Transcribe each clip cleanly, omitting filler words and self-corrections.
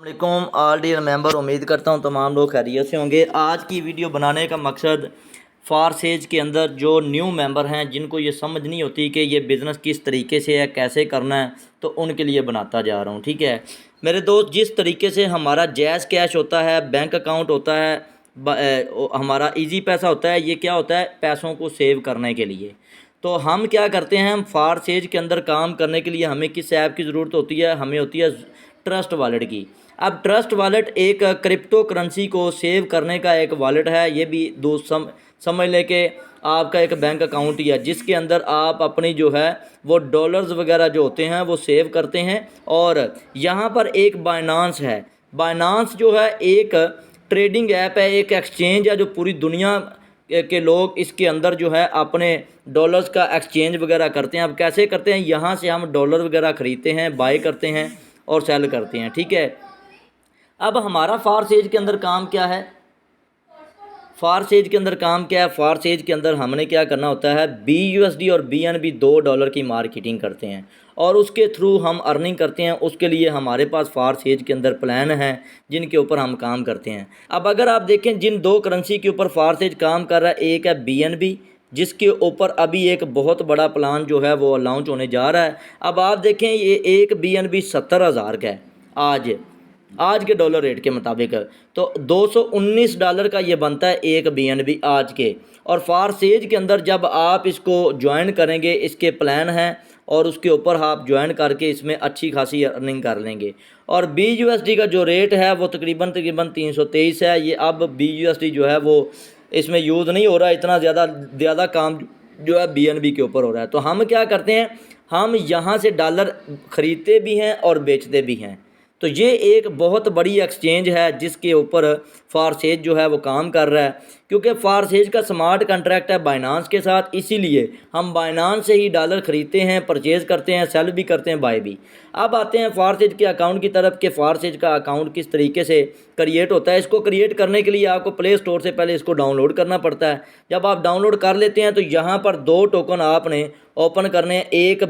वालेकुम all dear member, उम्मीद करता हूँ तमाम लोग खैरियत से होंगे। आज की वीडियो बनाने का मकसद फारसेज के अंदर जो न्यू मेंबर हैं जिनको ये समझ नहीं होती कि ये बिज़नेस किस तरीके से है, कैसे करना है, तो उनके लिए बनाता जा रहा हूँ। ठीक है मेरे दोस्त, जिस तरीके से हमारा जैज़ कैश होता है, बैंक अकाउंट होता है, हमारा इजी पैसा होता है, ये क्या होता है, पैसों को सेव करने के लिए। तो हम क्या करते हैं, हम फारसेज के अंदर काम करने के लिए हमें किस ऐप की ज़रूरत होती है, हमें होती है ट्रस्ट वॉलेट की। अब ट्रस्ट वॉलेट एक क्रिप्टो करेंसी को सेव करने का एक वॉलेट है। ये भी दोस्त समझ लें कि आपका एक बैंक अकाउंट ही है जिसके अंदर आप अपनी जो है वो डॉलर्स वगैरह जो होते हैं वो सेव करते हैं। और यहाँ पर एक बाइनांस है। बाइनांस जो है एक ट्रेडिंग ऐप है, एक एक्सचेंज है जो पूरी दुनिया के लोग इसके अंदर जो है अपने डॉलर्स का एक्सचेंज वगैरह करते हैं। अब कैसे करते हैं, यहाँ से हम डॉलर वगैरह ख़रीदते हैं, बाई करते हैं और सेल करते हैं। ठीक है, अब हमारा फारसेज के अंदर काम क्या है, फारसेज के अंदर काम क्या है, फारसेज के अंदर हमने क्या करना होता है, BUSD और BNB $2 की मार्केटिंग करते हैं और उसके थ्रू हम अर्निंग करते हैं। उसके लिए हमारे पास फारसेज के अंदर प्लान हैं जिनके ऊपर हम काम करते हैं। अब अगर आप देखें जिन दो करेंसी के ऊपर फारसेज काम कर रहा है, एक है BNB जिसके ऊपर अभी एक बहुत बड़ा प्लान जो है वो लॉन्च होने जा रहा है। अब आप देखें ये एक BNB 70,000 का है आज के डॉलर रेट के मुताबिक, तो $219 का ये बनता है एक BNB आज के। और फारसेज के अंदर जब आप इसको ज्वाइन करेंगे, इसके प्लान हैं और उसके ऊपर आप ज्वाइन करके इसमें अच्छी खासी अर्निंग कर लेंगे। और BUSD का जो रेट है वो तकरीबन 323 है। ये अब BUSD जो है वो इसमें यूज़ नहीं हो रहा, इतना ज़्यादा काम जो है BNB के ऊपर हो रहा है। तो हम क्या करते हैं, हम यहाँ से डॉलर ख़रीदते भी हैं और बेचते भी हैं। तो ये एक बहुत बड़ी एक्सचेंज है जिसके ऊपर फारसेज जो है वो काम कर रहा है, क्योंकि फारसेज का स्मार्ट कॉन्ट्रैक्ट है बाइनांस के साथ, इसीलिए हम बाइनांस से ही डॉलर ख़रीदते हैं, परचेज़ करते हैं, सेल भी करते हैं, बाय भी। अब आते हैं फारसेज के अकाउंट की तरफ कि फ़ारसेज का अकाउंट किस तरीके से क्रिएट होता है। इसको क्रिएट करने के लिए आपको प्ले स्टोर से पहले इसको डाउनलोड करना पड़ता है। जब आप डाउनलोड कर लेते हैं तो यहाँ पर दो टोकन आपने ओपन करने हैं, एक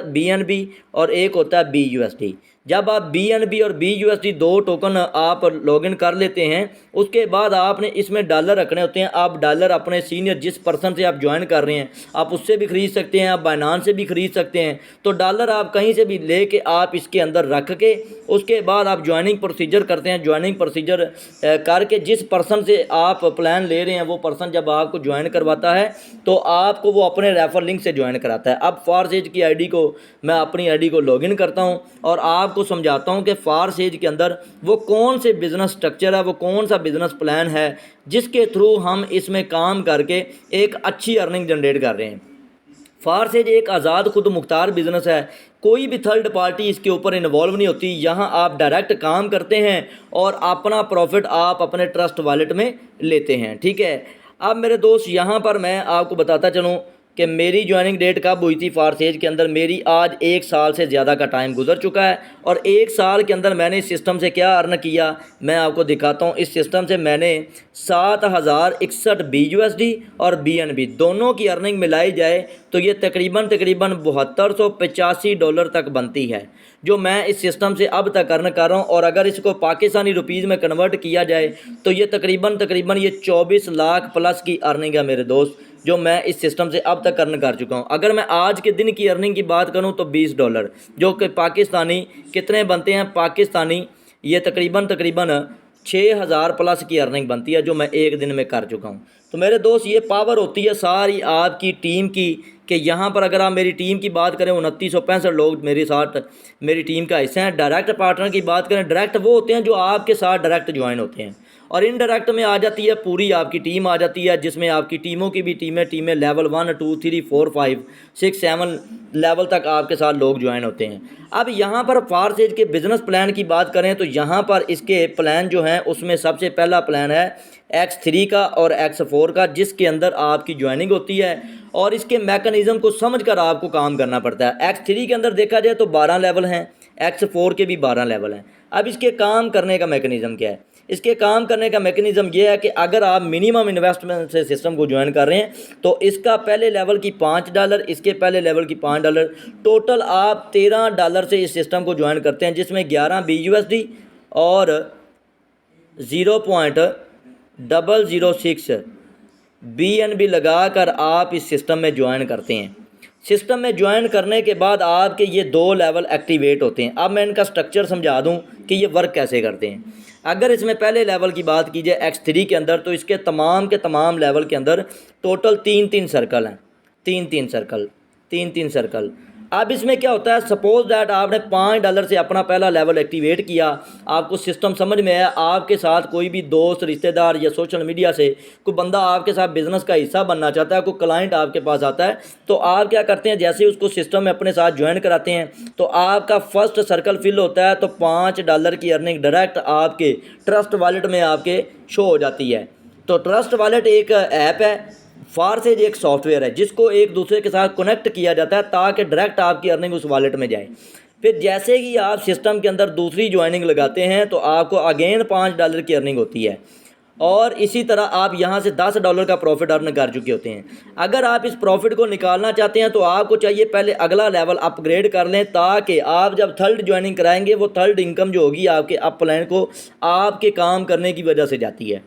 BNB और एक होता है BUSD। जब आप BNB और BUSD दो टोकन आप लॉगिन कर लेते हैं, उसके बाद आपने इसमें डॉलर रखने होते हैं। आप डॉलर अपने सीनियर जिस पर्सन से आप ज्वाइन कर रहे हैं आप उससे भी ख़रीद सकते हैं, आप बाइनांस से भी ख़रीद सकते हैं। तो डॉलर आप कहीं से भी ले के आप इसके अंदर रख के उसके बाद आप ज्वाइनिंग प्रोसीजर करते हैं। ज्वाइनिंग प्रोसीजर करके जिस पर्सन से आप प्लान ले रहे हैं वो पर्सन जब आपको ज्वाइन करवाता है तो आपको वो अपने रेफर लिंक से ज्वाइन कराता है। अब फारसेज की आईडी को मैं अपनी आईडी को लॉगिन करता हूं और आपको समझाता हूं कि फारसेज के अंदर वो कौन से बिज़नेस स्ट्रक्चर है, वो कौन सा बिज़नेस प्लान है जिसके थ्रू हम इसमें काम करके एक अच्छी अर्निंग जनरेट कर रहे हैं। फारसेज एक आज़ाद खुद मुख्तार बिज़नेस है, कोई भी थर्ड पार्टी इसके ऊपर इन्वॉल्व नहीं होती। यहाँ आप डायरेक्ट काम करते हैं और अपना प्रॉफिट आप अपने ट्रस्ट वॉलेट में लेते हैं। ठीक है, अब मेरे दोस्त यहाँ पर मैं आपको बताता चलूँ कि मेरी ज्वाइनिंग डेट कब हुई थी फारसेज के अंदर। मेरी आज 1 साल से ज़्यादा का टाइम गुजर चुका है और 1 साल के अंदर मैंने इस सिस्टम से क्या अर्न किया मैं आपको दिखाता हूँ। इस सिस्टम से मैंने 7,061 BUSD और BNB दोनों की अर्निंग मिलाई जाए तो ये तकरीबन $7285 तक बनती है जो मैं इस सिस्टम से अब तक अर्न कर रहा हूँ। और अगर इसको पाकिस्तानी रुपीज़ में कन्वर्ट किया जाए तो ये तकरीबन ये 24 लाख प्लस की अर्निंग है मेरे दोस्त, जो मैं इस सिस्टम से अब तक अर्न कर चुका हूँ। अगर मैं आज के दिन की अर्निंग की बात करूँ तो $20 जो कि पाकिस्तानी कितने बनते हैं, पाकिस्तानी ये तकरीबन 6,000 प्लस की अर्निंग बनती है जो मैं एक दिन में कर चुका हूँ। तो मेरे दोस्त ये पावर होती है सारी आपकी टीम की कि यहाँ पर अगर आप मेरी टीम की बात करें 2965 लोग मेरे साथ मेरी टीम का हिस्सा हैं। डायरेक्ट पार्टनर की बात करें, डायरेक्ट वो होते हैं जो आपके साथ डायरेक्ट ज्वाइन होते हैं और इनडायरेक्ट में आ जाती है पूरी आपकी टीम आ जाती है जिसमें आपकी टीमों की भी टीमें लेवल 1 2 3 4 5 6 7 लेवल तक आपके साथ लोग ज्वाइन होते हैं। अब यहाँ पर फारसेज के बिज़नेस प्लान की बात करें तो यहाँ पर इसके प्लान जो हैं उसमें सबसे पहला प्लान है X3 का और X4 का, जिसके अंदर आपकी ज्वाइनिंग होती है और इसके मैकेनिज़्म को समझकर आपको काम करना पड़ता है। X3 के अंदर देखा जाए तो 12 लेवल हैं, X4 के भी 12 लेवल हैं। अब इसके काम करने का मैकेनिज़्म क्या है, इसके काम करने का मैकेनिज़्म ये है कि अगर आप मिनिमम इन्वेस्टमेंट से सिस्टम को ज्वाइन कर रहे हैं तो इसका पहले लेवल की $5, इसके पहले लेवल की $5, टोटल आप $13 से इस सिस्टम को ज्वाइन करते हैं जिसमें 11 BUSD और 0.006 BNB लगाकर आप इस सिस्टम में ज्वाइन करते हैं। सिस्टम में ज्वाइन करने के बाद आपके ये 2 लेवल एक्टिवेट होते हैं। अब मैं इनका स्ट्रक्चर समझा दूं कि ये वर्क कैसे करते हैं। अगर इसमें पहले लेवल की बात की जाए X3 के अंदर, तो इसके तमाम के तमाम लेवल के अंदर टोटल 3-3 सर्कल हैं, 3-3 सर्कल। अब इसमें क्या होता है, सपोज दैट आपने $5 से अपना पहला लेवल एक्टिवेट किया, आपको सिस्टम समझ में आया, आपके साथ कोई भी दोस्त, रिश्तेदार या सोशल मीडिया से कोई बंदा आपके साथ बिज़नेस का हिस्सा बनना चाहता है, कोई क्लाइंट आपके पास आता है, तो आप क्या करते हैं, जैसे उसको सिस्टम में अपने साथ ज्वाइन कराते हैं तो आपका फर्स्ट सर्कल फिल होता है, तो $5 की अर्निंग डायरेक्ट आपके ट्रस्ट वॉलेट में आपके शो हो जाती है। तो ट्रस्ट वॉलेट एक ऐप है, फारसेज एक सॉफ्टवेयर है जिसको एक दूसरे के साथ कनेक्ट किया जाता है ताकि डायरेक्ट आपकी अर्निंग उस वॉलेट में जाए। फिर जैसे ही आप सिस्टम के अंदर दूसरी ज्वाइनिंग लगाते हैं तो आपको अगेन $5 की अर्निंग होती है, और इसी तरह आप यहाँ से $10 का प्रॉफिट अर्न कर चुके होते हैं। अगर आप इस प्रॉफिट को निकालना चाहते हैं तो आपको चाहिए पहले अगला लेवल अपग्रेड कर लें, ताकि आप जब थर्ड ज्वाइनिंग कराएंगे वो थर्ड इनकम जो होगी आपके अपलाइन को आपके काम करने की वजह से जाती है।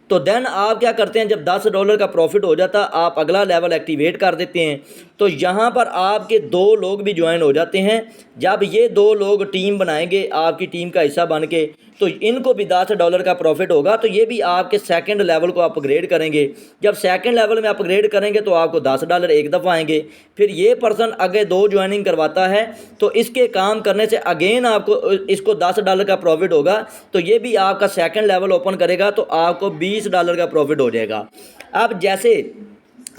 तो देन आप क्या करते हैं, जब $10 का प्रॉफिट हो जाता है आप अगला लेवल एक्टिवेट कर देते हैं, तो यहाँ पर आपके 2 लोग भी ज्वाइन हो जाते हैं। जब ये 2 लोग टीम बनाएंगे आपकी टीम का हिस्सा बन के, तो इनको भी $10 का प्रॉफिट होगा, तो ये भी आपके सेकंड लेवल को अपग्रेड करेंगे। जब सेकंड लेवल में अपग्रेड करेंगे तो आपको $10 एक दफ़ा आएंगे। फिर ये पर्सन अगर 2 ज्वाइनिंग करवाता है तो इसके काम करने से अगेन आपको इसको $10 का प्रॉफिट होगा, तो ये भी आपका सेकंड लेवल ओपन करेगा तो आपको $20 का प्रॉफिट हो जाएगा। अब जैसे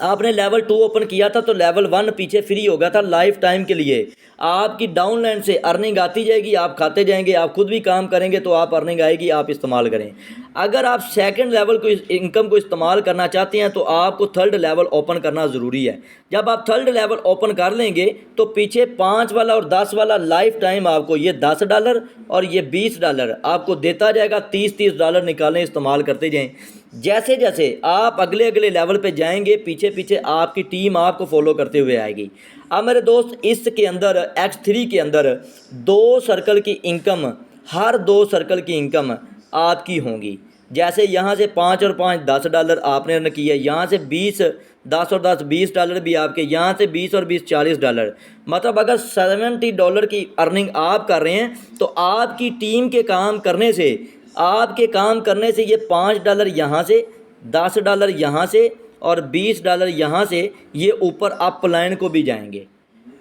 आपने लेवल 2 ओपन किया था तो लेवल 1 पीछे फ्री हो गया था लाइफ टाइम के लिए। आपकी डाउनलाइन से अर्निंग आती जाएगी, आप खाते जाएंगे, आप खुद भी काम करेंगे तो आप अर्निंग आएगी, आप इस्तेमाल करें। अगर आप सेकंड लेवल को इनकम को इस्तेमाल करना चाहते हैं तो आपको थर्ड लेवल ओपन करना ज़रूरी है। जब आप थर्ड लेवल ओपन कर लेंगे तो पीछे 5 वाला और 10 वाला लाइफ टाइम आपको ये $10 और ये $20 आपको देता जाएगा। $30 निकालें, इस्तेमाल करते जाएँ। जैसे जैसे आप अगले अगले लेवल पे जाएंगे पीछे पीछे आपकी टीम आपको फॉलो करते हुए आएगी। अब मेरे दोस्त इसके अंदर X3 के अंदर 2 सर्कल की इनकम, हर 2 सर्कल की इनकम आपकी होंगी। जैसे यहाँ से 5 और 5 $10 आपने अर्न किया, यहाँ से 20 10 और 10 $20 भी आपके, यहाँ से 20 और 20 $40। मतलब अगर $70 की अर्निंग आप कर रहे हैं तो आपकी टीम के काम करने से, आपके काम करने से ये $5 यहाँ से, $10 यहाँ से और $20 यहाँ से ये ऊपर अप लाइन को भी जाएंगे।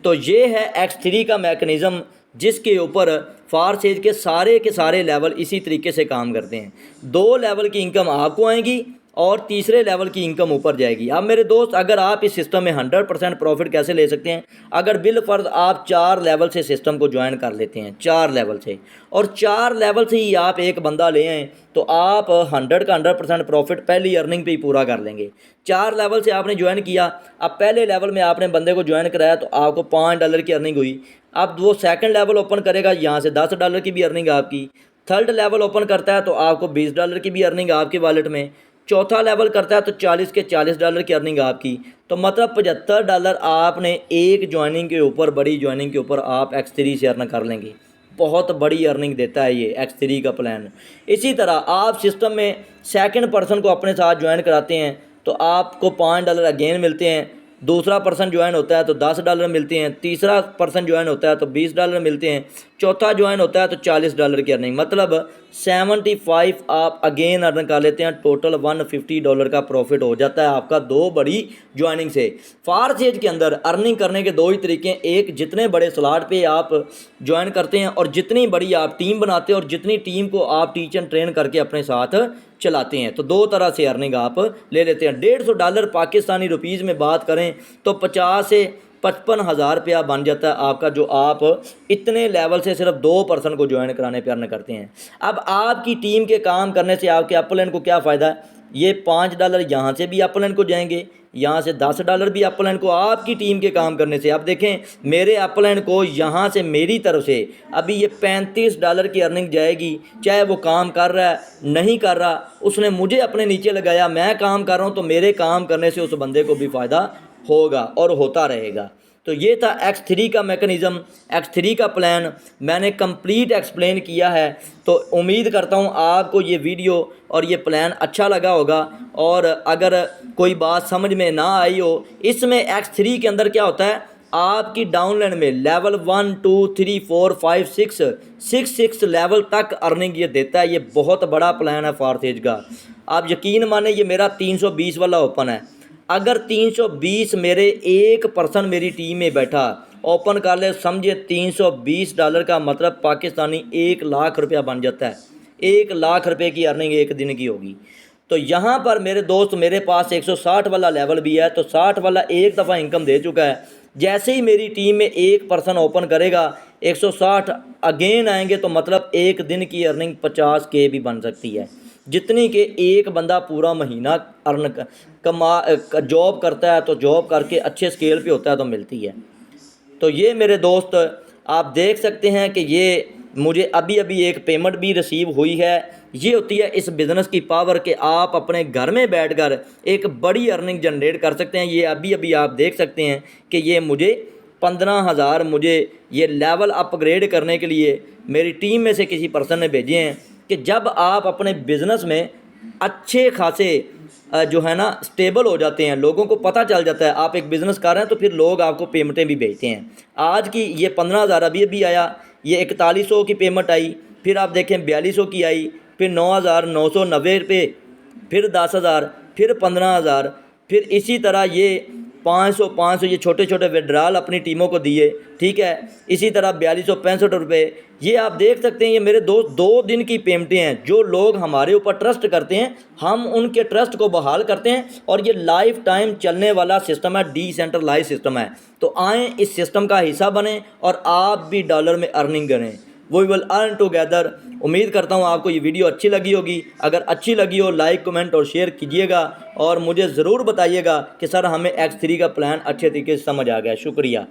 तो ये है X3 का मैकेनिज़्म जिसके ऊपर फारसेज के सारे लेवल इसी तरीके से काम करते हैं। 2 लेवल की इनकम आपको आएगी और तीसरे लेवल की इनकम ऊपर जाएगी। अब मेरे दोस्त अगर आप इस सिस्टम में 100% प्रॉफिट कैसे ले सकते हैं, अगर बिल फर्ज आप 4 लेवल से सिस्टम को ज्वाइन कर लेते हैं, 4 लेवल से, और 4 लेवल से ही आप एक बंदा ले आएँ तो आप 100 का 100% प्रॉफिट पहली अर्निंग पे ही पूरा कर लेंगे। 4 लेवल से आपने ज्वाइन किया, अब पहले लेवल में आपने बंदे को ज्वाइन कराया तो आपको $5 की अर्निंग हुई। अब वो सेकंड लेवल ओपन करेगा, यहाँ से $10 की भी अर्निंग आपकी। थर्ड लेवल ओपन करता है तो आपको $20 की भी अर्निंग आपके वॉलेट में। चौथा लेवल करता है तो 40 के $40 की अर्निंग आपकी। तो मतलब $75 आपने एक ज्वाइनिंग के ऊपर, बड़ी ज्वाइनिंग के ऊपर आप X3 से अर्न कर लेंगे। बहुत बड़ी अर्निंग देता है ये X3 का प्लान। इसी तरह आप सिस्टम में सेकंड पर्सन को अपने साथ ज्वाइन कराते हैं तो आपको $5 अगेन मिलते हैं। दूसरा पर्सन ज्वाइन होता है तो $10 मिलते हैं। तीसरा पर्सन ज्वाइन होता है तो $20 मिलते हैं। चौथा ज्वाइन होता है तो $40 की अर्निंग, मतलब 75 आप अगेन अर्न कर लेते हैं। टोटल $150 का प्रॉफिट हो जाता है आपका 2 बड़ी ज्वाइनिंग से। फारसेज के अंदर अर्निंग करने के 2 ही तरीके हैं, एक जितने बड़े स्लॉट पे आप ज्वाइन करते हैं और जितनी बड़ी आप टीम बनाते हैं और जितनी टीम को आप टीच एंड ट्रेन करके अपने साथ चलाते हैं, तो 2 तरह से अर्निंग आप ले लेते हैं। $150 पाकिस्तानी रुपीज़ में बात करें तो 50 से 55 हज़ार रुपया बन जाता है आपका, जो आप इतने लेवल से सिर्फ 2 पर्सन को ज्वाइन कराने पर अर्न करते हैं। अब आपकी टीम के काम करने से आपके अपलाइन को क्या फ़ायदा है, ये $5 यहाँ से भी अपलाइन को जाएंगे, यहाँ से $10 भी अपलाइन को आपकी टीम के काम करने से। अब देखें मेरे अपलाइन को यहाँ से मेरी तरफ से अभी ये $35 की अर्निंग जाएगी, चाहे वो काम कर रहा है नहीं कर रहा, उसने मुझे अपने नीचे लगाया, मैं काम कर रहा हूँ, तो मेरे काम करने से उस बंदे को भी फ़ायदा होगा और होता रहेगा। तो ये था X3 का मैकेनिज़्म, X3 का प्लान मैंने कंप्लीट एक्सप्लेन किया है। तो उम्मीद करता हूँ आपको ये वीडियो और ये प्लान अच्छा लगा होगा। और अगर कोई बात समझ में ना आई हो, इसमें X3 के अंदर क्या होता है, आपकी डाउनलाइन में लेवल 1 2 3 4 5 6 लेवल तक अर्निंग ये देता है। ये बहुत बड़ा प्लान है फारसेज का। आप यकीन माने ये मेरा 320 वाला ओपन है। अगर 320 मेरे एक पर्सन मेरी टीम में बैठा ओपन कर ले, समझिए $320 का मतलब पाकिस्तानी 1 लाख रुपया बन जाता है। 1 लाख रुपये की अर्निंग एक दिन की होगी। तो यहाँ पर मेरे दोस्त मेरे पास 160 वाला लेवल भी है, तो 60 वाला एक दफ़ा इनकम दे चुका है। जैसे ही मेरी टीम में एक पर्सन ओपन करेगा 160 अगेन आएंगे, तो मतलब एक दिन की अर्निंग 50K भी बन सकती है, जितनी कि एक बंदा पूरा महीना अर्न जॉब करता है। तो जॉब करके अच्छे स्केल पे होता है तो मिलती है। तो ये मेरे दोस्त आप देख सकते हैं कि ये मुझे अभी अभी एक पेमेंट भी रिसीव हुई है। ये होती है इस बिज़नेस की पावर कि आप अपने घर में बैठकर एक बड़ी अर्निंग जनरेट कर सकते हैं। ये अभी अभी आप देख सकते हैं कि ये मुझे 15,000 मुझे ये लेवल अपग्रेड करने के लिए मेरी टीम में से किसी पर्सन ने भेजे हैं कि जब आप अपने बिज़नेस में अच्छे खासे जो है ना स्टेबल हो जाते हैं, लोगों को पता चल जाता है आप एक बिज़नेस कर रहे हैं, तो फिर लोग आपको पेमेंटें भी भेजते हैं। आज की ये 15,000 अभी अभी आया, ये 4100 की पेमेंट आई, फिर आप देखें 4200 की आई, फिर 9,990 रुपये, फिर 10,000, फिर 15,000, फिर इसी तरह ये 500 ये छोटे छोटे विड्रॉल अपनी टीमों को दिए। ठीक है, इसी तरह 4265 रुपये। ये आप देख सकते हैं, ये मेरे दोस्त 2 दिन की पेमेंटें हैं। जो लोग हमारे ऊपर ट्रस्ट करते हैं, हम उनके ट्रस्ट को बहाल करते हैं, और ये लाइफ टाइम चलने वाला सिस्टम है, डिसेंट्रलाइज सिस्टम है। तो आएँ इस सिस्टम का हिस्सा बने और आप भी डॉलर में अर्निंग करें। We will earn together. उम्मीद करता हूँ आपको ये वीडियो अच्छी लगी होगी। अगर अच्छी लगी हो लाइक कमेंट और शेयर कीजिएगा, और मुझे ज़रूर बताइएगा कि सर हमें X3 का प्लान अच्छे तरीके से समझ आ गया। शुक्रिया।